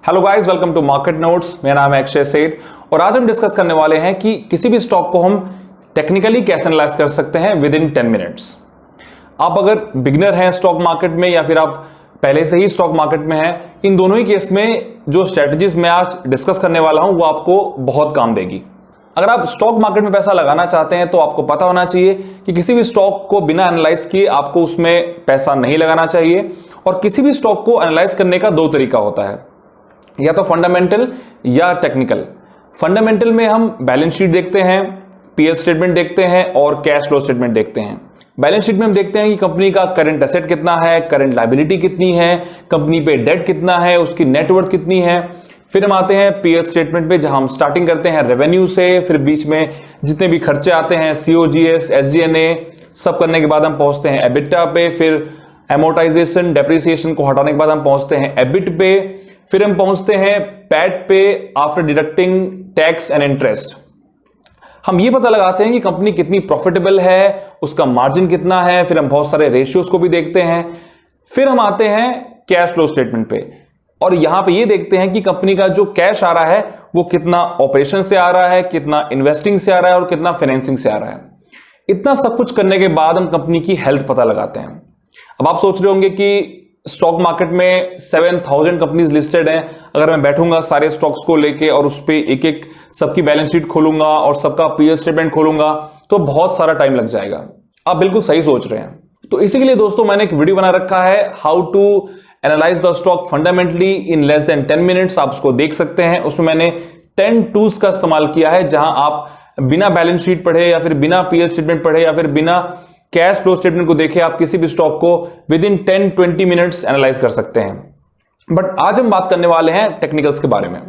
Hello guys, welcome to market notes. मेरा नाम है अक्षय सेठ और आज हम डिस्कस करने वाले हैं कि किसी भी स्टॉक को हम टेक्निकली कैसे एनालाइज कर सकते हैं विद इन 10 मिनट्स। आप अगर बिगिनर हैं स्टॉक मार्केट में या फिर आप पहले से ही स्टॉक मार्केट में हैं, इन दोनों ही केस में जो स्ट्रेटजीज मैं आज डिस्कस करने वाला हूं वो आपको बहुत काम देगी। अगर आप स्टॉक मार्केट में पैसा लगाना चाहते हैं तो आपको पता होना चाहिए कि किसी भी स्टॉक को बिना एनालाइज किए आपको उसमें पैसा नहीं लगाना चाहिए। और किसी भी स्टॉक को एनालाइज करने का दो तरीका होता है, या तो फंडामेंटल या टेक्निकल। फंडामेंटल में हम बैलेंस शीट देखते हैं, पीएल स्टेटमेंट देखते हैं और कैश फ्लो स्टेटमेंट देखते हैं। बैलेंस शीट में हम देखते हैं कि कंपनी का करंट एसेट कितना है, करंट लायबिलिटी कितनी है, कंपनी पे डेट कितना है, उसकी नेटवर्थ कितनी है। फिर हम आते हैं पीएल स्टेटमेंट पे, जहां हम स्टार्टिंग करते हैं रेवेन्यू से, फिर बीच में जितने भी खर्चे आते हैं सीओजीएस, एसजीएनए, सब करने के बाद हम पहुंचते हैं एबिटा पे, फिर एमोर्टाइजेशन डेप्रिसिएशन को हटाने के बाद हम पहुंचते हैं एबिट पे, फिर हम पहुंचते हैं पैट पे after deducting tax and interest. हम ये पता लगाते हैं कि कंपनी कितनी प्रॉफिटेबल है, उसका मार्जिन कितना है, फिर हम बहुत सारे रेशियोज को भी देखते हैं। फिर हम आते हैं कैश फ्लो स्टेटमेंट पे और यहां पे ये देखते हैं कि कंपनी का जो कैश आ रहा है वो कितना ऑपरेशन से आ रहा है, कितना इन्वेस्टिंग से आ रहा है और कितना फाइनेंसिंग से आ रहा है। इतना सब कुछ करने के बाद हम कंपनी की हेल्थ पता लगाते हैं। अब आप सोच रहे होंगे कि स्टॉक मार्केट में 7000 कंपनीज लिस्टेड हैं, अगर मैं बैठूंगा सारे स्टॉक्स को लेके और उस पे एक एक सबकी बैलेंस शीट खोलूंगा और सबका पीएल स्टेटमेंट खोलूंगा तो बहुत सारा टाइम लग जाएगा। आप बिल्कुल सही सोच रहे हैं। तो इसी के लिए दोस्तों मैंने एक वीडियो बना रखा है, how to analyse the stock fundamentally in less than 10 minutes. आप उसको देख सकते हैं। उसमें मैंने 10 टूल्स का इस्तेमाल किया है, जहां आप बिना बैलेंस शीट पढ़े या फिर बिना पीएल स्टेटमेंट पढ़े या फिर बिना कैश फ्लो स्टेटमेंट को देखे आप किसी भी स्टॉक को विद इन 10-20 मिनट्स एनालाइज कर सकते हैं। बट आज हम बात करने वाले हैं टेक्निकल्स के बारे में।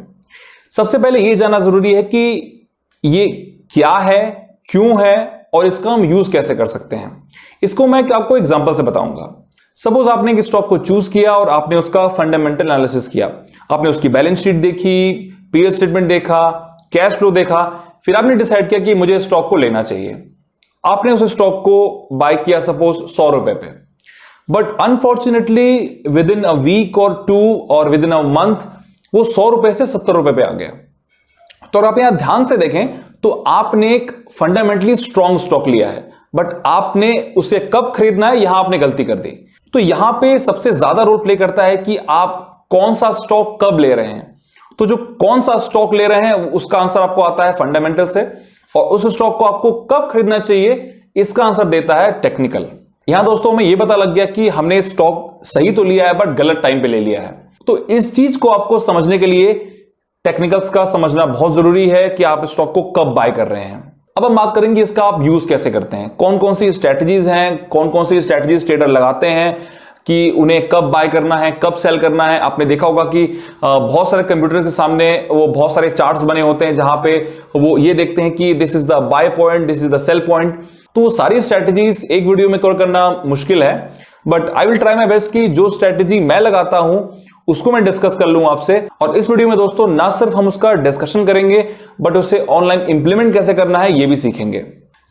सबसे पहले यह जानना जरूरी है कि ये क्या है, क्यों है और इसका हम यूज कैसे कर सकते हैं। इसको मैं आपको एग्जांपल से बताऊंगा। सपोज आपने एक स्टॉक को चूज किया और आपने उसका फंडामेंटल एनालिसिस किया, आपने उसकी बैलेंस शीट देखी, पीएल स्टेटमेंट देखा, कैश फ्लो देखा, फिर आपने डिसाइड किया कि मुझे स्टॉक को लेना चाहिए। आपने उस स्टॉक को बाय किया सपोज 100 रुपए पे, but unfortunately within a week और 2 और विद इन अ मंथ वो 100 रुपए से 70 रुपए पे आ गया। तो अगर आप यहां ध्यान से देखें तो आपने एक फंडामेंटली स्ट्रॉन्ग स्टॉक लिया है, बट आपने उसे कब खरीदना है यहां आपने गलती कर दी। तो यहां पे सबसे ज्यादा रोल प्ले करता है कि आप कौन सा स्टॉक कब ले रहे हैं। तो जो कौन सा स्टॉक ले रहे हैं उसका आंसर आपको आता है फंडामेंटल से, और उस स्टॉक को आपको कब खरीदना चाहिए इसका आंसर देता है टेक्निकल। यहां दोस्तों हमें यह पता लग गया कि हमने स्टॉक सही तो लिया है बट गलत टाइम पे ले लिया है। तो इस चीज को आपको समझने के लिए टेक्निकल्स का समझना बहुत जरूरी है कि आप स्टॉक को कब बाय कर रहे हैं। अब हम बात करेंगे इसका आप यूज कैसे करते हैं, कौन कौन सी स्ट्रेटजीज हैं, कौन कौन सी स्ट्रेटजीज ट्रेडर लगाते हैं कि उन्हें कब बाय करना है, कब सेल करना है। आपने देखा होगा कि बहुत सारे कंप्यूटर के सामने वो बहुत सारे चार्ट्स बने होते हैं जहां पे वो ये देखते हैं कि this is the by point, this is the cell point. तो वो सारी स्ट्रेटजीज एक वीडियो में कवर करना मुश्किल है, but I will try my best कि जो स्ट्रेटजी मैं लगाता हूं उसको मैं डिस्कस कर लूं आपसे। और इस वीडियो में दोस्तों ना सिर्फ हम उसका डिस्कशन करेंगे बट उसे ऑनलाइन इंप्लीमेंट कैसे करना है ये भी सीखेंगे।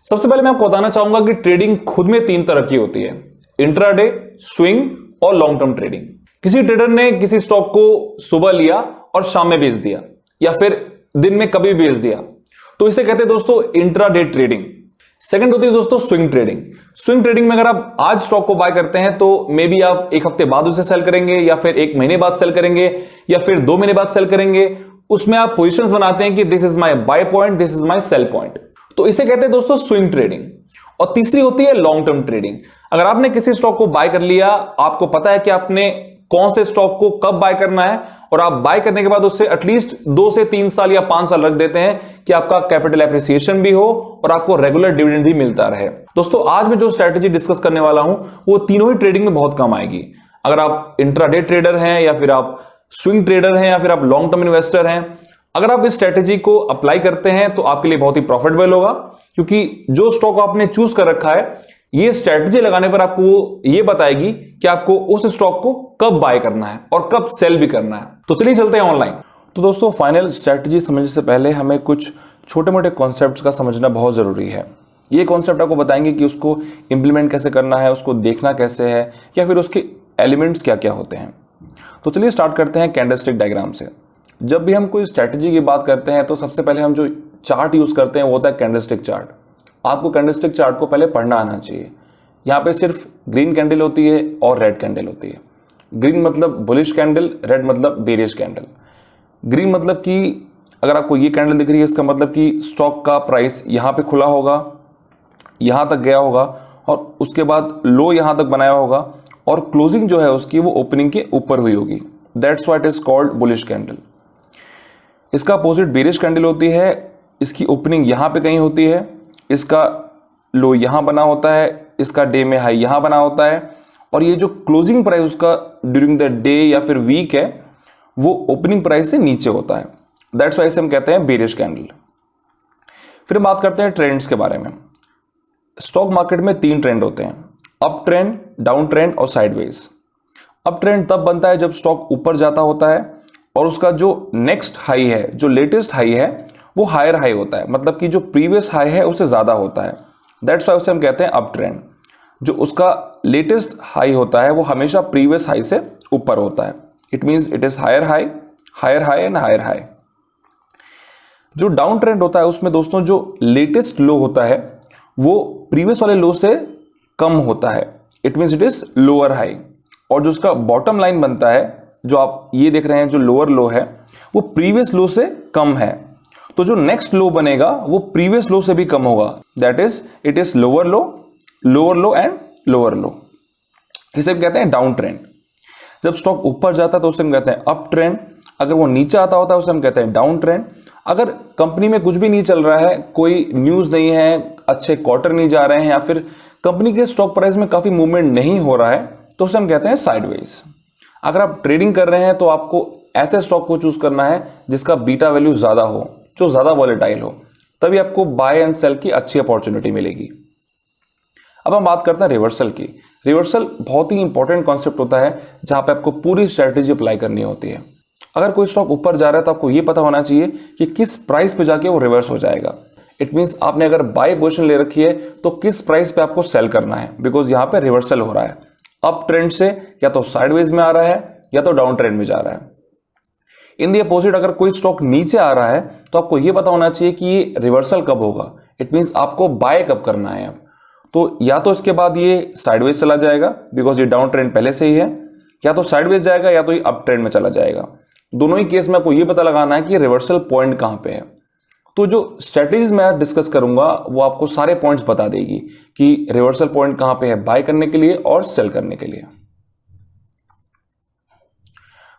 सबसे पहले मैं आपको बताना चाहूंगा कि ट्रेडिंग खुद में 3 तरह की होती है, इंट्राडे, स्विंग और लॉन्ग टर्म ट्रेडिंग। किसी ट्रेडर ने किसी स्टॉक को सुबह लिया और शाम में बेच दिया या फिर दिन में कभी बेच दिया, तो इसे कहते हैं दोस्तों इंट्राडे ट्रेडिंग। सेकंड होती है दोस्तों स्विंग ट्रेडिंग। स्विंग ट्रेडिंग में अगर आप आज स्टॉक को बाय करते हैं तो मे बी आप एक हफ्ते बाद उसे सेल करेंगे या फिर 1 महीने बाद सेल करेंगे या फिर 2 महीने बाद सेल करेंगे। उसमें आप पोजीशंस बनाते हैं कि this is my by point, this is my cell point. तो इसे कहते हैं दोस्तों स्विंग ट्रेडिंग। और तीसरी होती है लॉन्ग टर्म ट्रेडिंग। अगर आपने किसी स्टॉक को बाय कर लिया, आपको पता है कि आपने कौन से स्टॉक को कब बाय करना है और आप बाय करने के बाद उससे एटलीस्ट 2 से 3 साल या 5 साल रख देते हैं कि आपका कैपिटल एप्रिसिएशन भी हो और आपको रेगुलर डिविडेंड भी मिलता रहे। दोस्तों आज मैं जो स्ट्रेटजी डिस्कस करने वाला हूं वो तीनों ही ट्रेडिंग में बहुत काम आएगी। अगर आप इंट्राडे ट्रेडर हैं या फिर आप स्विंग ट्रेडर हैं या फिर आप लॉन्ग टर्म इन्वेस्टर हैं, अगर आप इस स्ट्रेटजी को अप्लाई करते हैं तो आपके लिए बहुत ही प्रॉफिटेबल होगा, क्योंकि जो स्टॉक आपने चूज कर रखा है ये स्ट्रेटजी लगाने पर आपको ये बताएगी कि आपको उस स्टॉक को कब बाय करना है और कब सेल भी करना है। तो चलिए चलते हैं ऑनलाइन। तो दोस्तों फाइनल स्ट्रेटजी समझने से पहले हमें कुछ छोटे मोटे कॉन्सेप्ट्स का समझना बहुत जरूरी है। ये कॉन्सेप्ट आपको बताएंगे कि उसको इंप्लीमेंट कैसे करना है, उसको देखना कैसे है या फिर उसके एलिमेंट्स क्या क्या होते हैं। तो चलिए स्टार्ट करते हैं कैंडलस्टिक डायग्राम से। जब भी हम कोई स्ट्रैटेजी की बात करते हैं तो सबसे पहले हम जो चार्ट यूज करते हैं वो होता है कैंडलस्टिक चार्ट। आपको कैंडलस्टिक चार्ट को पहले पढ़ना आना चाहिए। यहाँ पे सिर्फ ग्रीन कैंडल होती है और रेड कैंडल होती है। ग्रीन मतलब बुलिश कैंडल, रेड मतलब बेरिश कैंडल। ग्रीन मतलब कि अगर आपको ये कैंडल दिख रही है इसका मतलब कि स्टॉक का प्राइस यहाँ पे खुला होगा, यहाँ तक गया होगा और उसके बाद लो यहाँ तक बनाया होगा और क्लोजिंग जो है उसकी वो ओपनिंग के ऊपर हुई होगी। That's what is called bullish candle. इसका अपोजिट बेरिश कैंडल होती है। इसकी ओपनिंग यहाँ पे कहीं होती है, इसका लो यहाँ बना होता है, इसका डे में हाई यहाँ बना होता है और ये जो क्लोजिंग प्राइस उसका ड्यूरिंग द डे या फिर वीक है वो ओपनिंग प्राइस से नीचे होता है। दैट्स वाई से हम कहते हैं बेरिश कैंडल। फिर बात करते हैं ट्रेंड्स के बारे में। स्टॉक मार्केट में 3 ट्रेंड होते हैं, अप ट्रेंड, डाउन ट्रेंड और साइडवेज। अप ट्रेंड तब बनता है जब स्टॉक ऊपर जाता होता है और उसका जो नेक्स्ट हाई है, जो लेटेस्ट हाई है वो हायर हाई होता है, मतलब कि जो प्रीवियस हाई है उससे ज्यादा होता है। दैट्स वाई उसे हम कहते हैं अप ट्रेंड। जो उसका लेटेस्ट हाई होता है वो हमेशा प्रीवियस हाई से ऊपर होता है। It means it is higher high, higher high and higher high. जो डाउन ट्रेंड होता है उसमें दोस्तों जो लेटेस्ट लो होता है वो प्रीवियस वाले लो से कम होता है। It means it is lower high. और जो उसका बॉटम लाइन बनता है, जो आप ये देख रहे हैं जो लोअर लो है वो प्रीवियस लो से कम है, तो जो नेक्स्ट लो बनेगा वो प्रीवियस लो से भी कम होगा। That is it is lower low and lower लो। इसे हम कहते हैं डाउन ट्रेंड। जब स्टॉक ऊपर जाता है तो उसे हम कहते हैं अप ट्रेंड। अगर वो नीचे आता होता है उसे हम कहते हैं डाउन ट्रेंड। अगर कंपनी में कुछ भी नहीं चल रहा है, कोई न्यूज नहीं है, अच्छे क्वार्टर नहीं जा रहे हैं या फिर कंपनी के स्टॉक प्राइस में काफी मूवमेंट नहीं हो रहा है तो उसे हम कहते हैं साइडवेज। अगर आप ट्रेडिंग कर रहे हैं तो आपको ऐसे स्टॉक को चूज करना है जिसका बीटा वैल्यू ज्यादा हो, जो ज्यादा वॉलेटाइल हो, तभी आपको बाय एंड सेल की अच्छी अपॉर्चुनिटी मिलेगी। अब हम बात करते हैं रिवर्सल की। रिवर्सल बहुत ही इंपॉर्टेंट कॉन्सेप्ट होता है जहां पे आपको पूरी स्ट्रेटेजी अप्लाई करनी होती है। अगर कोई स्टॉक ऊपर जा रहा है तो आपको यह पता होना चाहिए कि किस प्राइस पे जाके वो रिवर्स हो जाएगा। इट मींस आपने अगर बाय पोजीशन ले रखी है तो किस प्राइस पे आपको सेल करना है, बिकॉज यहां पे रिवर्सल हो रहा है। अप ट्रेंड से या तो साइडवेज में आ रहा है या तो डाउन ट्रेंड में जा रहा है। इन दी अपोजिट अगर कोई स्टॉक नीचे आ रहा है तो आपको यह पता होना चाहिए कि ये रिवर्सल कब होगा। इट मींस आपको बाय कब करना है। अब तो या तो इसके बाद ये साइडवेज चला जाएगा बिकॉज ये डाउन ट्रेंड पहले से ही है, या तो साइडवेज जाएगा या तो ये अप ट्रेंड में चला जाएगा। दोनों ही केस में आपको यह पता लगाना है कि रिवर्सल पॉइंट कहां पे है। तो जो स्ट्रेटेजीज मैं डिस्कस करूंगा वो आपको सारे पॉइंट्स बता देगी कि रिवर्सल पॉइंट कहां पे है बाय करने के लिए और सेल करने के लिए।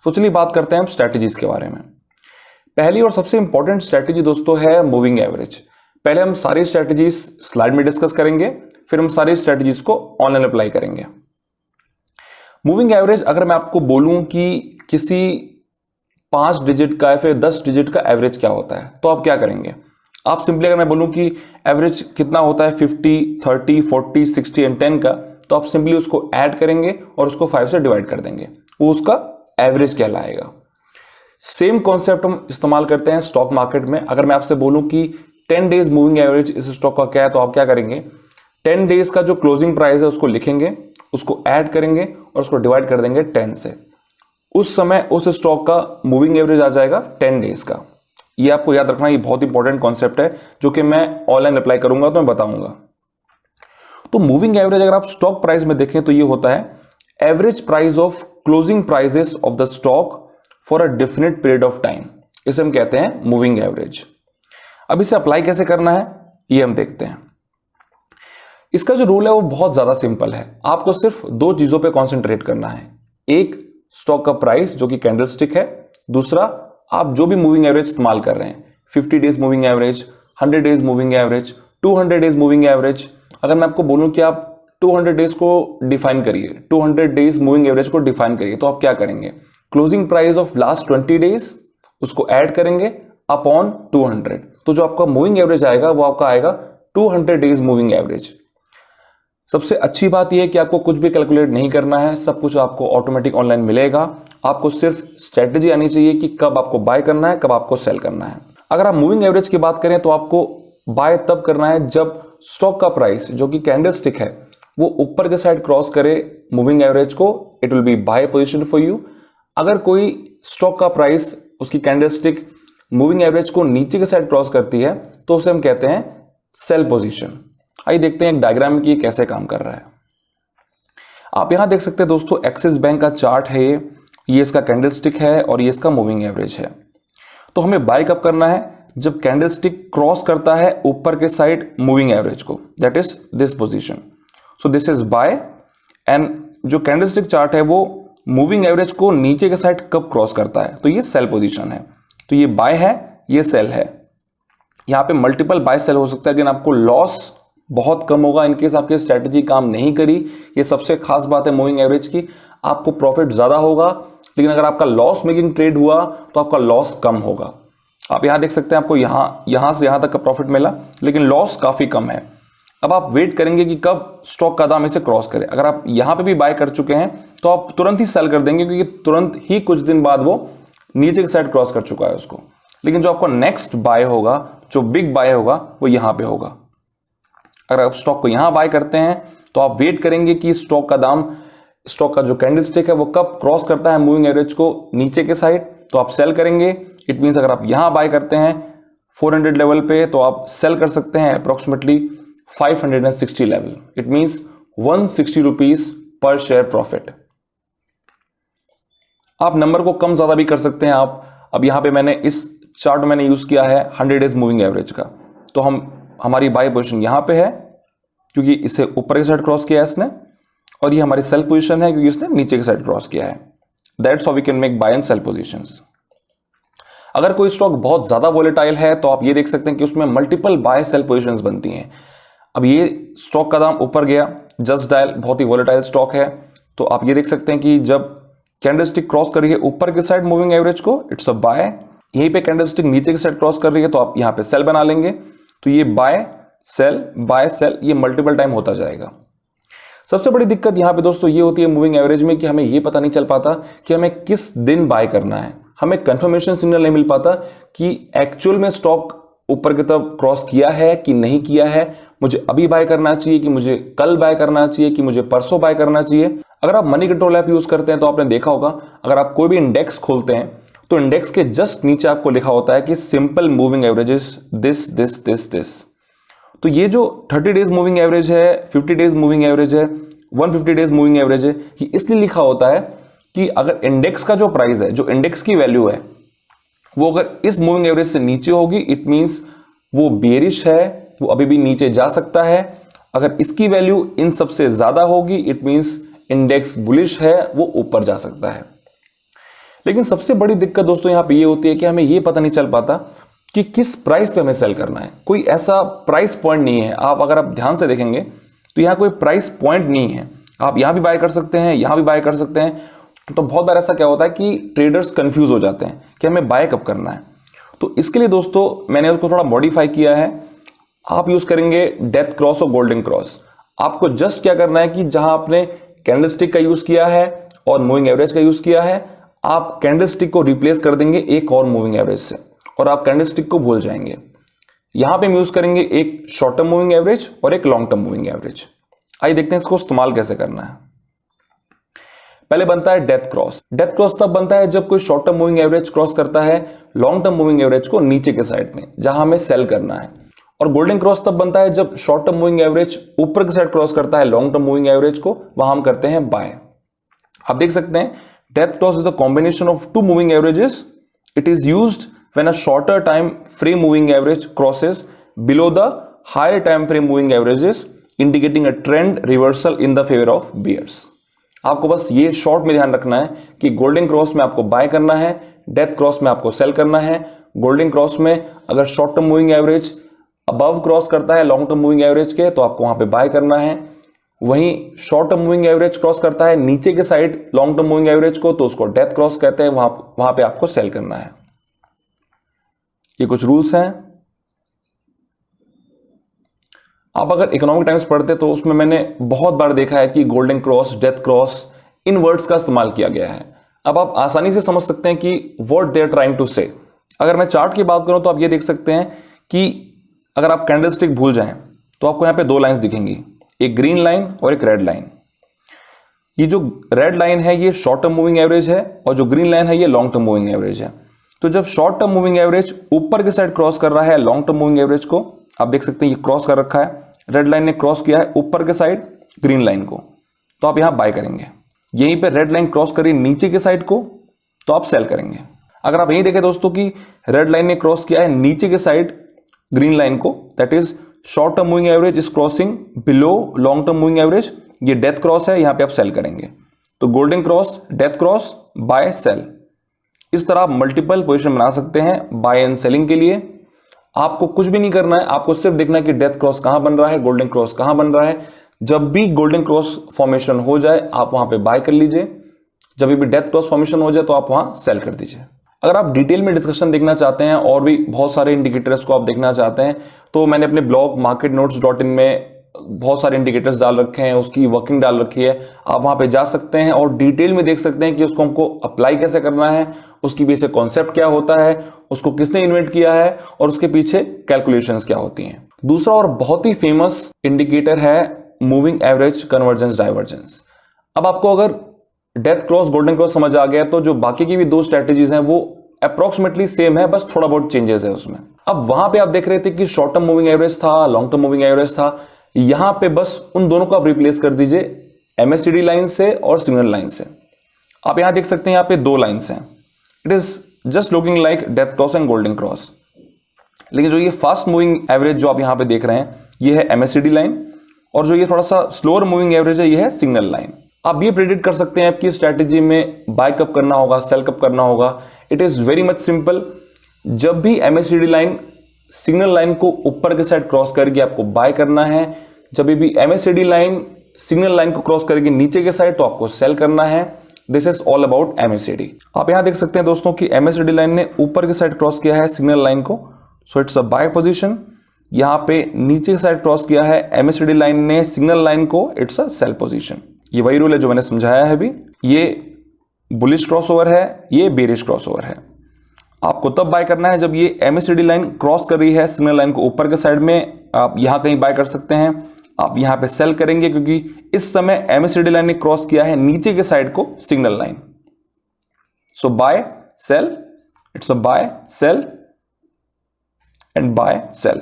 तो चलिए बात करते हैं हम स्ट्रेटेजीज के बारे में। पहली और सबसे इंपॉर्टेंट स्ट्रेटेजी दोस्तों है मूविंग एवरेज। पहले हम सारी स्ट्रेटेजीज स्लाइड में डिस्कस करेंगे, फिर हम सारी स्ट्रेटेजीज को ऑनलाइन अप्लाई करेंगे। मूविंग एवरेज अगर मैं आपको बोलूं कि किसी 5 डिजिट का या फिर 10 डिजिट का एवरेज क्या होता है तो आप क्या करेंगे। आप सिंपली अगर मैं बोलूं कि एवरेज कितना होता है 50, 30, 40, 60 एंड 10 का, तो आप सिंपली उसको ऐड करेंगे और उसको 5 से डिवाइड कर देंगे, वो उसका एवरेज कहलाएगा। सेम कॉन्सेप्ट हम इस्तेमाल करते हैं स्टॉक मार्केट में। अगर मैं आपसे बोलूं कि 10 डेज मूविंग एवरेज इस स्टॉक का क्या है तो आप क्या करेंगे, 10 डेज का जो क्लोजिंग प्राइस है उसको लिखेंगे, उसको ऐड करेंगे और उसको डिवाइड कर देंगे 10 से। उस समय उस स्टॉक का मूविंग एवरेज आ जाएगा 10 डेज का। ये आपको याद रखना, ये बहुत इंपॉर्टेंट कॉन्सेप्ट है जो कि मैं ऑनलाइन अप्लाई करूंगा तो मैं बताऊंगा। तो मूविंग एवरेज अगर आप स्टॉक प्राइस में देखें तो ये होता है average price of closing prices of the stock for a definite period of time. इसे हम कहते हैं मूविंग एवरेज। अब इसे अप्लाई कैसे करना है ये हम देखते हैं। इसका जो रूल है वो बहुत ज्यादा सिंपल है। आपको सिर्फ 2 चीजों पे कॉन्सेंट्रेट करना है। एक, स्टॉक का प्राइस जो कि कैंडलस्टिक है। दूसरा, आप जो भी मूविंग एवरेज इस्तेमाल कर रहे हैं, 50 days moving average, 100 days moving average, 200 days moving average. अगर मैं आपको बोलूं कि आप 200 डेज को डिफाइन करिए, 200 डेज मूविंग एवरेज को डिफाइन करिए, तो आप क्या करेंगे, closing price of last 20 days उसको ऐड करेंगे अपॉन 200। तो जो आपका मूविंग एवरेज आएगा वो आपका आएगा 200 डेज मूविंग एवरेज। सबसे अच्छी बात यह है कि आपको कुछ भी कैलकुलेट नहीं करना है, सब कुछ आपको ऑटोमेटिक ऑनलाइन मिलेगा। आपको सिर्फ स्ट्रेटजी आनी चाहिए कि कब आपको बाय करना है, कब आपको सेल करना है। अगर आप मूविंग एवरेज की बात करें तो आपको बाय तब करना है जब स्टॉक का प्राइस जो कि कैंडलस्टिक है वो ऊपर के साइड क्रॉस करे मूविंग एवरेज को, it will be buy position for you. अगर कोई स्टॉक का प्राइस उसकी कैंडलस्टिक मूविंग एवरेज को नीचे के साइड क्रॉस करती है तो उसे हम कहते हैं सेल पोजीशन। आइए देखते हैं एक डायग्राम की कैसे काम कर रहा है। आप यहां देख सकते हैं दोस्तों, एक्सिस बैंक का चार्ट है, ये इसका कैंडलस्टिक है और ये इसका मूविंग एवरेज है। तो हमें बाय कब करना है? जब कैंडलस्टिक क्रॉस करता है ऊपर के साइड मूविंग एवरेज को, that is this position. So this is by. And जो कैंडलस्टिक चार्ट है वो मूविंग एवरेज को नीचे के साइड कब क्रॉस करता है, तो ये सेल पोजीशन है। तो ये बाय है, ये सेल है। यहां पे मल्टीपल बाय सेल हो सकता है, लेकिन आपको लॉस बहुत कम होगा इनकेस आपकी स्ट्रेटजी काम नहीं करी। ये सबसे खास बात है मूविंग एवरेज की। आपको प्रॉफिट ज्यादा होगा, लेकिन अगर आपका लॉस मेकिंग ट्रेड हुआ तो आपका लॉस कम होगा। आप यहां देख सकते हैं आपको यहां से यहां तक का प्रॉफिट मिला, लेकिन लॉस काफी कम है। अब आप वेट करेंगे कि कब स्टॉक का दाम इसे क्रॉस करे। अगर आप यहां पे भी बाय कर चुके हैं तो आप तुरंत ही सेल कर देंगे, क्योंकि तुरंत ही कुछ दिन बाद वो नीचे की साइड क्रॉस कर चुका है उसको। लेकिन जो आपका नेक्स्ट बाय होगा, जो बिग बाय होगा, वो यहां पे होगा। अगर आप स्टॉक को यहां बाय करते हैं तो आप वेट करेंगे कि स्टॉक का जो कैंडलस्टिक है वो कब क्रॉस करता है मूविंग एवरेज को नीचे के साइड, तो आप सेल करेंगे। इट मींस अगर आप यहां बाय करते हैं 400 लेवल पे तो आप सेल कर सकते हैं approximately 560 level. It means 160 rupees per share profit. आप नंबर को कम ज्यादा भी कर सकते हैं। आप अब यहां पे मैंने इस चार्ट में मैंने यूज किया है 100 डेज मूविंग एवरेज का, तो हमारी बाय पोजीशन यहां पे है क्योंकि इसे ऊपर की साइड क्रॉस किया है इसने, और ये हमारी सेल पोजीशन है क्योंकि इसने नीचे की साइड क्रॉस किया है। That's how we can make buy and sell positions. अगर कोई स्टॉक बहुत ज्यादा वोलेटाइल है तो आप ये देख सकते हैं कि उसमें मल्टीपल बाय सेल पोजीशंस बनती हैं। अब ये स्टॉक का दाम ऊपर गया, जस्ट डायल बहुत ही वोलेटाइल स्टॉक है, तो आप ये देख सकते हैं कि जब कैंडलस्टिक क्रॉस कर रही है ऊपर की साइड मूविंग एवरेज को, इट्स अ बाय। यहीं पे कैंडलस्टिक नीचे की साइड क्रॉस कर रही है तो आप यहां पे सेल बना लेंगे। तो ये बाय सेल ये मल्टीपल टाइम होता जाएगा। सबसे बड़ी दिक्कत यहां पे दोस्तों ये होती है मूविंग एवरेज में कि हमें ये पता नहीं चल पाता कि हमें किस दिन बाय करना है। हमें कंफर्मेशन सिग्नल नहीं मिल पाता कि एक्चुअल में स्टॉक ऊपर की तरफ क्रॉस किया है कि नहीं किया है। मुझे अभी बाय करना चाहिए कि मुझे कल बाय करना चाहिए कि मुझे परसों बाय करना चाहिए। अगर आप मनी कंट्रोल ऐप यूज करते हैं तो आपने देखा होगा, अगर आप कोई भी इंडेक्स खोलते हैं तो इंडेक्स के जस्ट नीचे आपको लिखा होता है कि simple moving averages this this this this. तो ये जो 30 डेज मूविंग एवरेज है, 50 डेज मूविंग एवरेज है, 150 डेज मूविंग एवरेज है, ये इसलिए लिखा होता है कि अगर इंडेक्स का जो प्राइस है, जो इंडेक्स की वैल्यू है, वो अगर इस मूविंग एवरेज से नीचे होगी इट मींस वो बेरिश है, वो अभी भी नीचे जा सकता है। अगर इसकी वैल्यू इन सबसे ज्यादा होगी इट मींस इंडेक्स बुलिश है, वो ऊपर जा सकता है। लेकिन सबसे बड़ी दिक्कत दोस्तों यहां पे ये होती है कि हमें ये पता नहीं चल पाता कि किस प्राइस पे हमें सेल करना है। कोई ऐसा प्राइस पॉइंट नहीं है। अगर आप ध्यान से देखेंगे तो यहां कोई प्राइस पॉइंट नहीं है। आप यहां भी बाय कर सकते हैं, यहां भी बाय कर सकते हैं। तो बहुत बार ऐसा क्या होता है कि ट्रेडर्स कंफ्यूज हो जाते हैं कि हमें बाय कब करना है। तो इसके लिए दोस्तों मैंने उसको थोड़ा मॉडिफाई किया है। आप यूज करेंगे डेथ क्रॉस और गोल्डन क्रॉस। आपको जस्ट क्या करना है कि जहां आपने कैंडलस्टिक का यूज किया है और मूविंग एवरेज का यूज किया है, आप कैंडलस्टिक को रिप्लेस कर देंगे एक और मूविंग एवरेज से और आप कैंडलस्टिक को भूल जाएंगे। यहां पे हम यूज करेंगे एक शॉर्ट टर्म मूविंग एवरेज और एक लॉन्ग टर्म मूविंग एवरेज। आइए देखते हैं इसको इस्तेमाल कैसे करना है। पहले बनता है डेथ क्रॉस। डेथ क्रॉस तब बनता है जब कोई short term moving average cross करता है लॉन्ग टर्म मूविंग एवरेज को नीचे के साइड में, जहां हमें सेल करना है। और गोल्डन क्रॉस तब बनता है जब शॉर्ट टर्म मूविंग एवरेज ऊपर की साइड क्रॉस करता है लॉन्ग टर्म मूविंग एवरेज को, वहां हम करते हैं बाय। आप देख सकते हैं death cross is the combination of two moving averages. It is used when a shorter time frame moving average crosses below the higher time frame moving averages, indicating a trend reversal in the favor of bears। आपको बस ये short में ध्यान रखना है कि golden cross में आपको बाय करना है, डेथ क्रॉस में आपको सेल करना है। गोल्डन क्रॉस में अगर short term moving average above cross करता है लॉन्ग टर्म मूविंग एवरेज के, तो आपको वहां पे बाय करना है। वहीं short term moving average cross करता है नीचे के side long term moving average को, तो उसको डेथ क्रॉस कहते हैं, वहां पे आपको सेल करना है। ये कुछ रूल्स हैं। आप अगर इकोनॉमिक टाइम्स पढ़ते तो उसमें मैंने बहुत बार देखा है कि गोल्डन क्रॉस, डेथ क्रॉस, इन वर्ड्स का इस्तेमाल किया गया है। अब आप आसानी से समझ सकते हैं कि what they are trying to say. अगर मैं चार्ट की बात करूं तो आप ये देख सकते हैं कि अगर आप कैंडलस्टिक भूल जाएं तो आपको यहां पे दो लाइंस दिखेंगी, एक ग्रीन लाइन और एक रेड लाइन। ये जो रेड लाइन है ये शॉर्ट टर्म मूविंग एवरेज है और जो ग्रीन लाइन है ये लॉन्ग टर्म मूविंग एवरेज है। तो जब शॉर्ट टर्म मूविंग एवरेज ऊपर की साइड क्रॉस कर रहा है लॉन्ग टर्म मूविंग एवरेज को, आप देख सकते हैं ये क्रॉस कर रखा है, रेड लाइन ने क्रॉस किया है ऊपर के साइड ग्रीन लाइन को, तो आप यहां बाय करेंगे। यहीं पे रेड लाइन क्रॉस करी नीचे के साइड को, तो आप सेल करेंगे। अगर आप यहीं देखें दोस्तों कि रेड लाइन ने क्रॉस किया है नीचे के साइड ग्रीन लाइन को, that is short term moving average is crossing below long term moving average, ये डेथ क्रॉस है, यहां पे आप सेल करेंगे। तो golden cross, death cross, buy, sell, इस तरह आप मल्टीपल पोजीशन बना सकते हैं बाय एंड सेलिंग के लिए। आपको कुछ भी नहीं करना है, आपको सिर्फ देखना है कि डेथ क्रॉस कहां बन रहा है, गोल्डन क्रॉस कहां बन रहा है। जब भी गोल्डन क्रॉस फॉर्मेशन हो जाए आप वहां पे बाय कर लीजिए, जब भी डेथ क्रॉस फॉर्मेशन हो जाए तो आप वहां सेल कर दीजिए। अगर आप डिटेल में डिस्कशन देखना चाहते हैं और भी बहुत सारे इंडिकेटर्स को आप देखना चाहते हैं तो मैंने अपने ब्लॉग marketnotes.in में बहुत सारे इंडिकेटर्स डाल रखे हैं, उसकी वर्किंग डाल रखी है, आप वहां पे जा सकते हैं और डिटेल में देख सकते हैं कि उसको हमको अप्लाई कैसे करना है, उसकी बेसिक कॉन्सेप्ट क्या होता है, उसको किसने इन्वेंट किया है और उसके पीछे कैलकुलेशंस क्या होती हैं। दूसरा और बहुत ही फेमस इंडिकेटर है मूविंग एवरेज कन्वर्जेंस डाइवर्जेंस। अब आपको अगर डेथ क्रॉस गोल्डन क्रॉस समझ आ गया तो जो बाकी की भी दो स्ट्रेटेजीज हैं वो अप्रोक्सीमेटली सेम है, बस थोड़ा बहुत चेंजेस है उसमें। अब वहां पे आप देख रहे थे कि शॉर्ट टर्म मूविंग एवरेज था, लॉन्ग टर्म मूविंग एवरेज था, यहां पे बस उन दोनों को आप रिप्लेस कर दीजिए MACD लाइन से और सिग्नल लाइन से। आप यहां देख सकते हैं यहां पे दो लाइन्स हैं, it is just looking like death cross and golden cross. लेकिन जो ये फास्ट मूविंग एवरेज जो आप यहां पे देख रहे हैं ये है MACD लाइन और जो ये थोड़ा सा स्लोअर मूविंग एवरेज है ये है सिग्नल लाइन। आप ये प्रेडिक्ट कर सकते हैं आपकी स्ट्रैटेजी में बाय कब करना होगा, सेल कब करना होगा। It is very much simple. जब भी MACD लाइन सिग्नल लाइन को ऊपर के साइड क्रॉस करके आपको बाय करना है, जब भी MACD लाइन सिग्नल लाइन को क्रॉस करके नीचे के साइड तो आपको सेल करना है। This is all about MACD। आप यहां देख सकते हैं दोस्तों कि MACD लाइन ने ऊपर के साइड क्रॉस किया है सिग्नल लाइन को, so it's a buy position. यहां पे नीचे के साइड क्रॉस किया है MACD लाइन ने सिग्नल लाइन को, इट्स अ सेल पोजीशन। ये वही रूल है जो मैंने समझाया है अभी। ये बुलिश क्रॉसओवर है, ये बेरिश क्रॉसओवर है। आपको तब बाय करना है जब ये MACD लाइन क्रॉस कर रही है सिग्नल लाइन को ऊपर के साइड में, आप यहां कहीं बाय कर सकते हैं। आप यहां पे सेल करेंगे क्योंकि इस समय MACD लाइन ने क्रॉस किया है नीचे के साइड को signal line. So buy, sell, it's a buy, sell and buy, sell.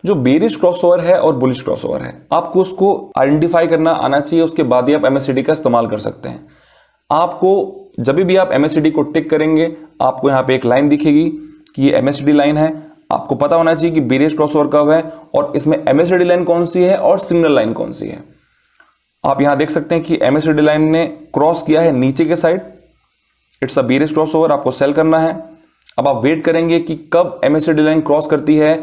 जो बेरिश क्रॉसओवर है और बुलिश क्रॉसओवर है आपको उसको आइडेंटिफाई करना आना चाहिए, उसके बाद ही आप MACD का इस्तेमाल कर सकते हैं। आपको जब भी आप MACD को टिक करेंगे आपको यहां पे एक लाइन दिखेगी कि ये MACD लाइन है। आपको पता होना चाहिए कि बेरिश क्रॉसओवर कब है और इसमें MACD लाइन कौन सी है और सिग्नल लाइन कौन सी है। आप यहां देख सकते हैं कि MACD लाइन ने क्रॉस किया है नीचे के side, it's a bearish crossover, आपको सेल करना है। अब आप वेट करेंगे कि कब MACD लाइन क्रॉस करती है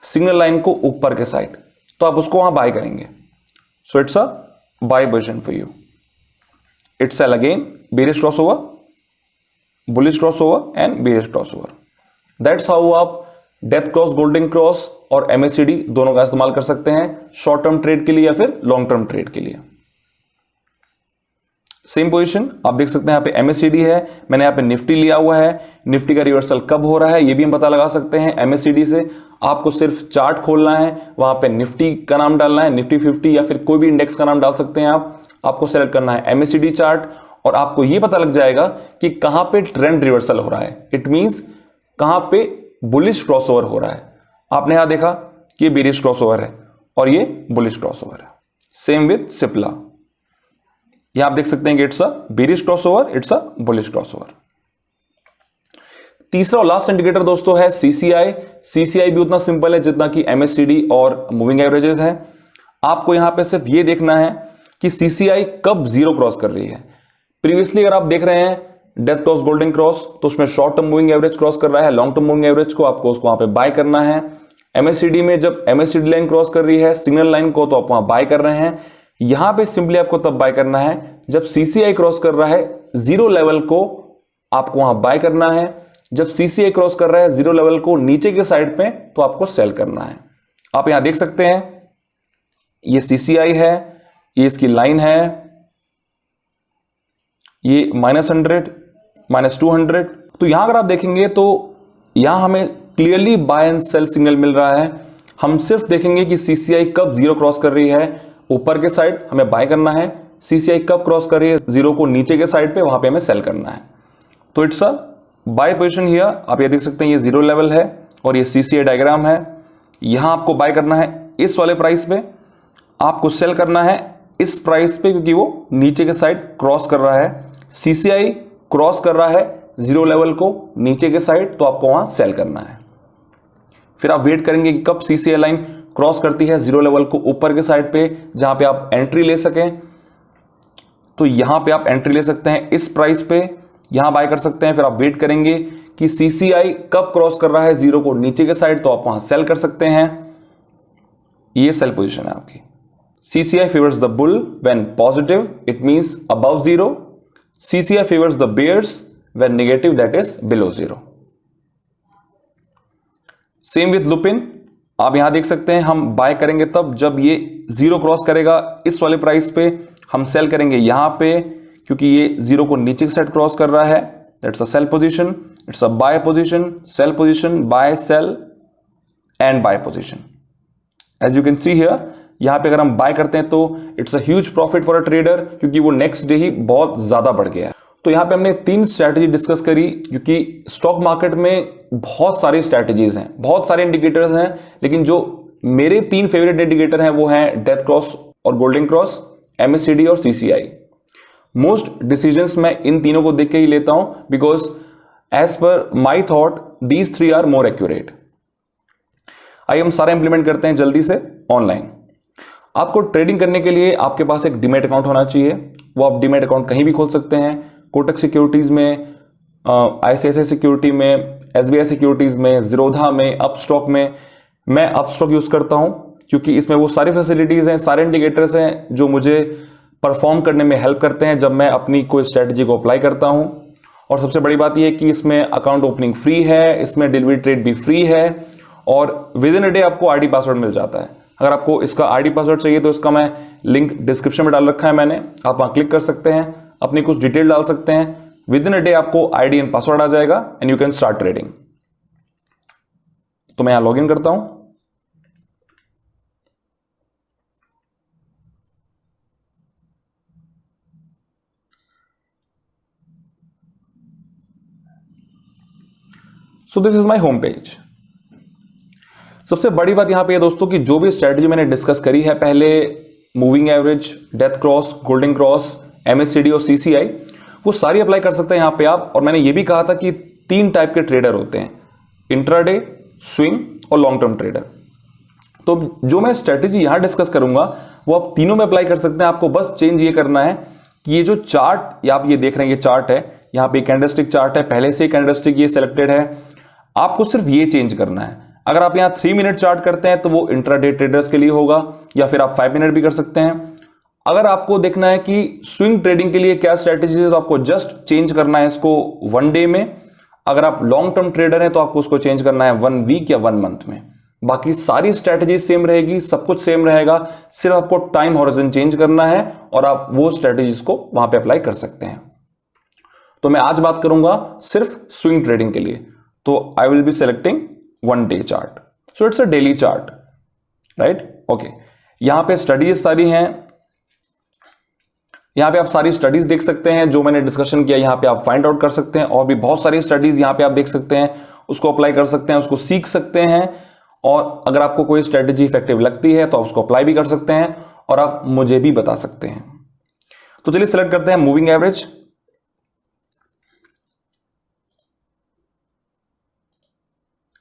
सिग्नल लाइन को ऊपर के साइड, तो आप उसको वहां बाय करेंगे। So it's a buy position for you. It's sell again, bearish crossover, bullish crossover and bearish crossover. That's how आप डेथ क्रॉस, गोल्डन क्रॉस और MACD दोनों का इस्तेमाल कर सकते हैं शॉर्ट टर्म ट्रेड के लिए या फिर लॉन्ग टर्म ट्रेड के लिए। सेम पोजीशन आप देख सकते हैं, यहाँ पे MACD है, मैंने यहाँ पे निफ्टी लिया हुआ है। निफ्टी का रिवर्सल कब हो रहा है ये भी हम पता लगा सकते हैं MACD से। आपको सिर्फ चार्ट खोलना है, वहां पे निफ्टी का नाम डालना है, निफ्टी 50 या फिर कोई भी इंडेक्स का नाम डाल सकते हैं आप। आपको सेलेक्ट करना है MACD चार्ट और आपको ये पता लग जाएगा कि कहां पे ट्रेंड रिवर्सल हो रहा है। इट मींस कहां पे बुलिश क्रॉसओवर हो रहा है। आपने यहां देखा कि ये बेरिश क्रॉसओवर है और ये बुलिश क्रॉसओवर है। सेम विद सिप्ला, यहां आप देख सकते हैं कि it's a bearish crossover, it's a bullish crossover. तीसरा और लास्ट इंडिकेटर दोस्तों है CCI। CCI भी उतना सिंपल है जितना कि MACD और मूविंग एवरेजेस है। आपको यहां पे सिर्फ ये देखना है कि CCI कब जीरो क्रॉस कर रही है। प्रीवियसली अगर आप देख रहे हैं डेथ क्रॉस, गोल्डन क्रॉस, तो उसमें short term moving average cross कर रहा है, लॉन्ग टर्म मूविंग एवरेज को आपको उसको वहां पे बाय करना है। MACD में जब MACD लाइन क्रॉस कर रही है सिग्नल लाइन को तो आप वहां बाय कर रहे हैं। यहां पे सिंपली आपको तब बाय करना है जब CCI क्रॉस कर रहा है जीरो लेवल को, आपको वहां बाय करना है। जब CCI क्रॉस कर रहा है जीरो लेवल को नीचे के साइड पे तो आपको सेल करना है। आप यहां देख सकते हैं ये CCI है, ये इसकी लाइन है, ये -100, -200। तो यहां अगर आप देखेंगे तो यहां हमें clearly buy and sell signal मिल रहा है। हम सिर्फ देखेंगे कि CCI कब जीरो क्रॉस कर रही है ऊपर के साइड, हमें बाय करना है। सीसीआई कब क्रॉस कर रही है जीरो को नीचे के साइड पे, वहां पे हमें सेल करना है। तो it's a buy position here. आप ये देख सकते हैं ये जीरो लेवल है और ये सीसीआई डायग्राम है। यहां आपको बाय करना है इस वाले प्राइस पे, आपको सेल करना है इस प्राइस पे, क्योंकि वो नीचे के साइड क्रॉस कर रहा है। सीसीआई क्रॉस कर रहा है जीरो लेवल को नीचे के साइड, तो आपको वहां सेल करना है। फिर आप वेट करेंगे कि कब सीसीआई लाइन क्रॉस करती है जीरो लेवल को ऊपर के साइड पे, जहां पे आप एंट्री ले सकें। तो यहां पे आप एंट्री ले सकते हैं इस प्राइस पे, यहां बाय कर सकते हैं। फिर आप वेट करेंगे कि सीसीआई कब क्रॉस कर रहा है जीरो को नीचे के साइड, तो आप वहां सेल कर सकते हैं। ये सेल पोजीशन है आपकी। CCI favors the bull when positive, it means above zero. CCI favors the bears when negative, that is below zero. Same with Lupin, आप यहां देख सकते हैं हम बाय करेंगे तब जब ये जीरो क्रॉस करेगा इस वाले प्राइस पे, हम सेल करेंगे यहां पे, क्योंकि ये जीरो को नीचे की साइड क्रॉस कर रहा है। That's a sell position, it's a buy position, sell position, buy, sell and buy position. As you can see here, यहां पे अगर हम बाय करते हैं तो it's a huge profit for a trader, क्योंकि वो नेक्स्ट डे ही बहुत ज्यादा बढ़ गया है। तो यहां पे हमने 3 स्ट्रैटेजी डिस्कस करी, क्योंकि स्टॉक मार्केट में बहुत सारी स्ट्रैटेजीज हैं, बहुत सारे इंडिकेटर्स हैं, लेकिन जो मेरे 3 फेवरेट इंडिकेटर हैं वो हैं डेथ क्रॉस और गोल्डन क्रॉस, MACD और CCI। मोस्ट डिसीजंस मैं इन तीनों को देख के ही लेता हूं, because as per my thought these 3 are more accurate. आइए हम सारा इंप्लीमेंट करते हैं जल्दी से ऑनलाइन। आपको ट्रेडिंग करने के लिए आपके पास एक डीमैट अकाउंट होना चाहिए। वो आप डीमैट अकाउंट कहीं भी खोल सकते हैं, कोटक सिक्योरिटीज में, ICICI सिक्योरिटी में, SBI सिक्योरिटीज में, जीरोधा में, अपस्टॉक में। मैं अपस्टॉक यूज करता हूं क्योंकि इसमें वो सारी फैसिलिटीज हैं, सारे इंडिकेटर्स हैं जो मुझे परफॉर्म करने में हेल्प करते हैं जब मैं अपनी कोई स्ट्रेटजी को अप्लाई करता हूं। और सबसे बड़ी बात यह है कि इसमें अकाउंट ओपनिंग फ्री है, इसमें डिलीवरी ट्रेड भी फ्री है और विद इन अ डे आपको आईडी पासवर्ड मिल जाता है। अगर आपको इसका आईडी पासवर्ड चाहिए तो इसका मैं लिंक डिस्क्रिप्शन में डाल रखा है मैंने, आप वहां क्लिक कर सकते हैं, अपनी कुछ डिटेल डाल सकते हैं, विद इन अ डे आपको आईडी एंड पासवर्ड आ जाएगा and you can start trading. तो मैं यहां लॉग इन करता हूं। So this is my home page. सबसे बड़ी बात यहां पे है दोस्तों कि जो भी स्ट्रेटजी मैंने डिस्कस करी है पहले, moving average, death cross, golden cross, MACD और CCI, वो सारी अप्लाई कर सकते हैं यहां पे आप। और मैंने ये भी कहा था कि 3 टाइप के ट्रेडर होते हैं, इंट्राडे, स्विंग और लॉन्ग टर्म ट्रेडर। तो जो मैं स्ट्रेटजी यहां डिस्कस करूंगा वो आप तीनों में अप्लाई कर सकते हैं। आपको बस चेंज ये करना है कि ये जो चार्ट आप ये देख रहे हैं, ये चार्ट है, यहां पे कैंडलस्टिक चार्ट है, पहले से कैंडलस्टिक ये सिलेक्टेड है, आपको सिर्फ ये चेंज करना है। अगर आप यहां 3 मिनट चार्ट करते हैं तो वो इंट्राडे ट्रेडर्स के लिए होगा, या फिर आप 5 मिनट भी कर सकते हैं। अगर आपको देखना है कि स्विंग ट्रेडिंग के लिए क्या स्ट्रेटजी है तो आपको जस्ट चेंज करना है इसको 1 डे में। अगर आप लॉन्ग टर्म ट्रेडर हैं तो आपको उसको चेंज करना है 1 वीक या 1 मंथ में। बाकी सारी स्ट्रेटजी सेम रहेगी, सब कुछ सेम रहेगा, सिर्फ आपको टाइम हॉरिजन चेंज करना है और आप वो स्ट्रेटजीज को वहां पे अप्लाई कर सकते हैं। तो मैं आज बात करूंगा सिर्फ स्विंग ट्रेडिंग के लिए। तो I will be selecting 1 day chart, so it's a daily chart, right? Okay, यहां पे स्टडीज सारी हैं, यहां पे आप सारी स्टडीज देख सकते हैं जो मैंने डिस्कशन किया, यहां पे आप फाइंड आउट कर सकते हैं। और भी बहुत सारी स्टडीज यहां पे आप देख सकते हैं, उसको अप्लाई कर सकते हैं, उसको सीख सकते हैं। और अगर आपको कोई स्ट्रेटजी इफेक्टिव लगती है तो आप उसको अप्लाई भी कर सकते हैं और आप मुझे भी बता सकते हैं। तो चलिए सिलेक्ट करते हैं मूविंग एवरेज।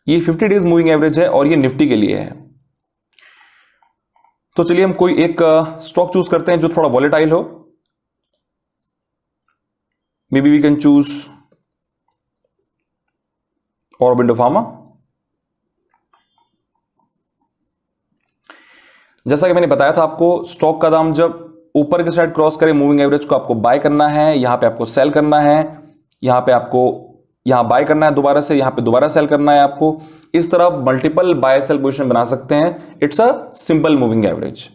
ये 50 डेज मूविंग एवरेज है और ये निफ्टी के लिए है। तो चलिए हम कोई एक स्टॉक चूज करते हैं जो थोड़ा वॉलेटाइल हो। Maybe we can choose Aurobindo Pharma. जैसा कि मैंने बताया था आपको, स्टॉक का दाम जब ऊपर के साइड क्रॉस करे मूविंग एवरेज को आपको बाय करना है, यहां पे आपको सेल करना है, यहां पे आपको यहां बाय करना है दोबारा से, यहां पे दोबारा सेल करना है आपको। इस तरह मल्टीपल बाय सेल पोजीशन बना सकते हैं। It's a simple moving average.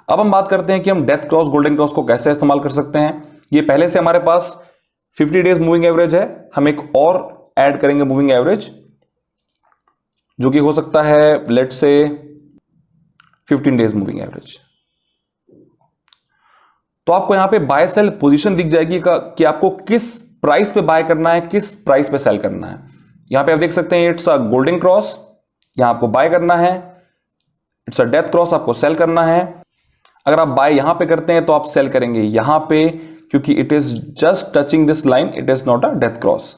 अब हम बात करते हैं कि हम डेथ क्रॉस, गोल्डन क्रॉस को कैसे इस्तेमाल कर सकते हैं। ये पहले से हमारे पास 50 डेज मूविंग एवरेज है, हम एक और ऐड करेंगे मूविंग एवरेज जो कि हो सकता है let's say 15 days moving average. तो आपको यहां पे बाय सेल पोजीशन दिख जाएगी कि आपको किस प्राइस पे बाय करना है, किस प्राइस पे सेल करना है। यहां पे आप देख सकते हैं इट्स अ गोल्डन क्रॉस, यहां आपको बाय करना है। इट्स अ डेथ क्रॉस, आपको सेल करना है। अगर आप बाय यहां पे करते हैं तो आप सेल करेंगे यहां पे, क्योंकि it is just touching this line, it is not a death cross.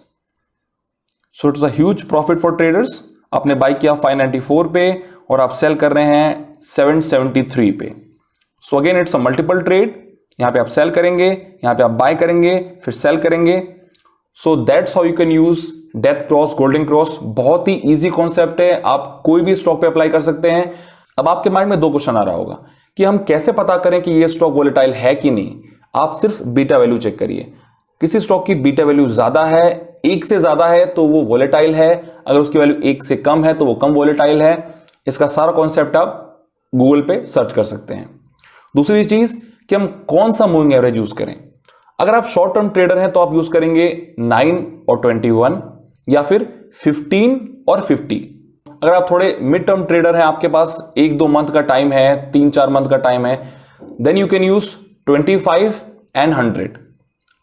So it's a huge profit for traders. आपने बाय किया 594 पे और आप सेल कर रहे हैं 773 पे। So again it's a multiple trade. यहां पे आप सेल करेंगे, यहां पे आप बाय करेंगे, फिर सेल करेंगे। So that's how you can use death cross, golden cross. बहुत ही इजी कॉन्सेप्ट है, आप कोई भी स्टॉक पे अप्लाई कर सकते हैं। अब आपके माइंड में 2 क्वेश्चन आ रहा होगा कि हम कैसे पता करें कि ये स्टॉक वोलेटाइल है कि नहीं। आप सिर्फ बीटा वैल्यू चेक करिए। किसी स्टॉक की बीटा वैल्यू ज्यादा है, 1 से ज्यादा है तो वो वोलेटाइल है, अगर उसकी वैल्यू 1 से कम है तो वो कम वोलेटाइल है। इसका सारा कॉन्सेप्ट आप गूगल पे सर्च कर सकते हैं। दूसरी चीज कि हम कौन सा मूविंग एवरेज यूज करें। अगर आप शॉर्ट टर्म ट्रेडर हैं तो आप यूज करेंगे 9 और 21 या फिर 15 और 50। अगर आप थोड़े मिड टर्म ट्रेडर हैं, आपके पास 1-2 मंथ का टाइम है, 3-4 मंथ का टाइम है, then you can use 25 and 100।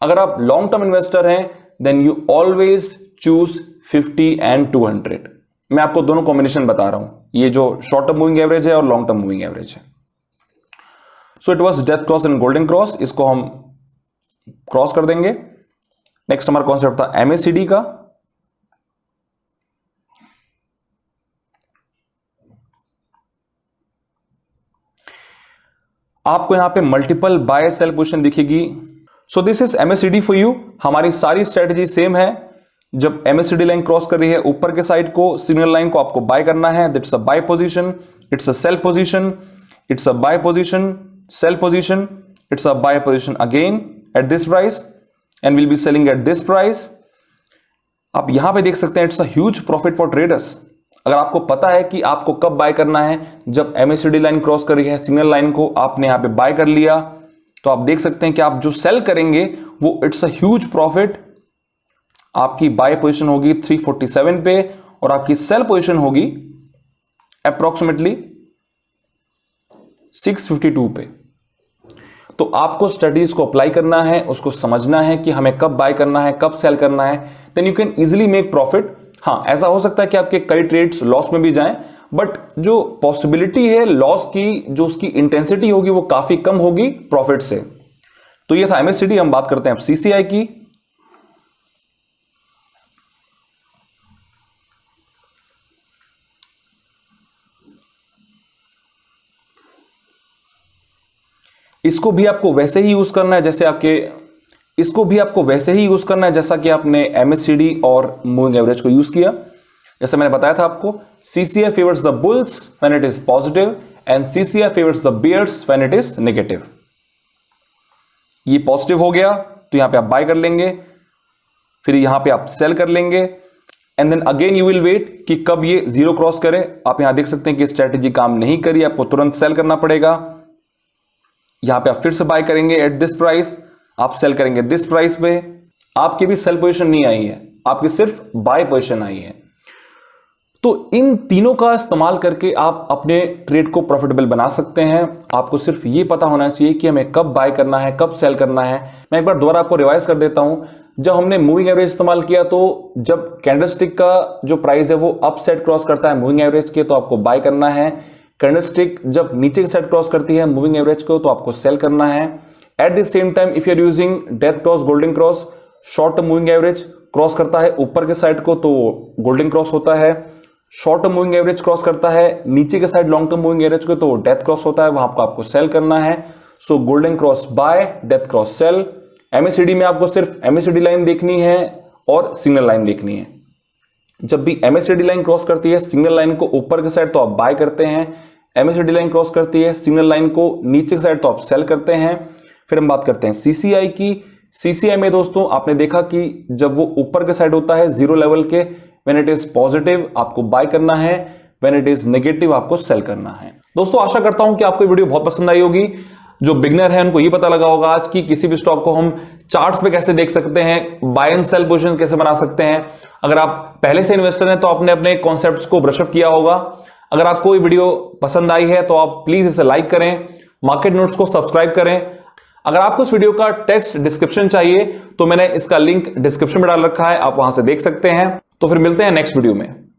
अगर आप लॉन्ग टर्म इन्वेस्टर हैं then you always choose 50 and 200। मैं आपको दोनों कॉम्बिनेशन बता रहा हूं, ये जो शॉर्ट टर्म मूविंग एवरेज है और लॉन्ग टर्म मूविंग एवरेज है। So it was death cross and golden cross, इसको हम क्रॉस कर देंगे। नेक्स्ट हमारा कॉन्सेप्ट था MACD का। आपको यहां पे मल्टीपल बाय सेल पोजीशन दिखेगी। So this is MACD for you. हमारी सारी स्ट्रेटजी सेम है। जब MACD लाइन क्रॉस कर रही है ऊपर के साइड को, सिग्नल लाइन को आपको बाय करना है, that's a buy position, it's a sell position, it's a buy position, sell position, it's a buy position again at this price and we'll be selling at this price। आप यहां पे देख सकते हैं it's a huge profit for traders. अगर आपको पता है कि आपको कब बाय करना है, जब MACD लाइन क्रॉस कर रही है, सिग्नल लाइन को आपने यहां पे बाय कर लिया, तो आप देख सकते हैं कि आप जो सेल करेंगे वो इट्स अ ह्यूज प्रॉफिट। आपकी बाय पोजीशन होगी 347 पे और आपकी सेल पोजीशन होगी अप्रोक्सीमेटली 652 पे। तो आपको स्टडीज को अप्लाई करना है, उसको समझना है कि हमें कब बाय करना है, कब सेल करना है, then you can easily make profit. हाँ, ऐसा हो सकता है कि आपके कई ट्रेड्स लॉस में भी जाएं, बट जो पॉसिबिलिटी है लॉस की, जो उसकी इंटेंसिटी होगी वो काफी कम होगी प्रॉफिट से। तो ये था MACD। हम बात करते हैं अब CCI की। इसको भी आपको वैसे ही यूज करना है जैसे कि आपने MACD और मूविंग एवरेज को यूज किया। जैसे मैंने बताया था आपको, CCI favours the bulls when it is positive and CCI favours the bears when it is negative. ये पॉजिटिव हो गया तो यहां पे आप बाय कर लेंगे, फिर यहां पे आप सेल कर लेंगे and then again you will wait कि कब ये 0 क्रॉस करे। आप यहां देख सकते हैं कि स्ट्रेटेजी काम नहीं करी, आपको तुरंत सेल करना पड़ेगा। यहां पे आप फिर से बाय करेंगे एट दिस प्राइस, आप सेल करेंगे दिस प्राइस पे। आपकी भी सेल पोजीशन नहीं आई है, आपकी सिर्फ बाय पोजीशन आई है। तो इन तीनों का इस्तेमाल करके आप अपने ट्रेड को प्रॉफिटेबल बना सकते हैं। आपको सिर्फ ये पता होना चाहिए कि हमें कब बाय करना है, कब सेल करना है। मैं एक बार दोबारा आपको रिवाइज कर देता हूं। जब हमने मूविंग एवरेज इस्तेमाल किया तो जब कैंडलस्टिक का जो प्राइस है वो अप साइड क्रॉस करता है मूविंग एवरेज के, तो आपको बाय करना है। कैंडलस्टिक जब नीचे की साइड क्रॉस करती है मूविंग एवरेज को, तो आपको सेल करना है। At the same time if you are using death cross, golden cross, short term moving average cross करता है ऊपर के साइड को तो गोल्डन क्रॉस होता है। Short term moving average cross करता है नीचे के side long term moving average को तो डेथ क्रॉस होता है, वहां आपको सेल करना है। सो golden cross bye, death cross sell. MACD में आपको सिर्फ MACD लाइन देखनी है और सिग्नल लाइन देखनी है। जब भी MACD लाइन क्रॉस करती है सिग्नल लाइन को ऊपर के साइड तो आप बाय करते हैं, MACD लाइन क्रॉस करती है सिग्नल लाइन को नीचे के साइड तो आप सेल करते हैं। फिर हम बात करते हैं CCI की। CCI में दोस्तों आपने देखा कि जब वो ऊपर के साइड होता है 0 लेवल के, व्हेन इट इज पॉजिटिव आपको बाय करना है, व्हेन इट इज नेगेटिव आपको सेल करना है। दोस्तों आशा करता हूं कि आपको वीडियो बहुत पसंद आई होगी। जो बिगनर है उनको ये पता लगा होगा आज की किसी भी स्टॉक को हम चार्ट्स पे कैसे देख सकते हैं, बाय एंड सेल पोजीशंस कैसे बना सकते हैं। अगर आप पहले से इन्वेस्टर हैं तो आपने अपने कॉन्सेप्ट्स को ब्रशअप किया होगा। अगर आपको ये वीडियो पसंद आई है तो आप प्लीज इसे लाइक करें, मार्केट नोट्स को सब्सक्राइब करें। अगर आपको इस वीडियो का टेक्स्ट डिस्क्रिप्शन चाहिए तो मैंने इसका लिंक डिस्क्रिप्शन में डाल रखा है, आप वहां से देख सकते हैं। तो फिर मिलते हैं नेक्स्ट वीडियो में।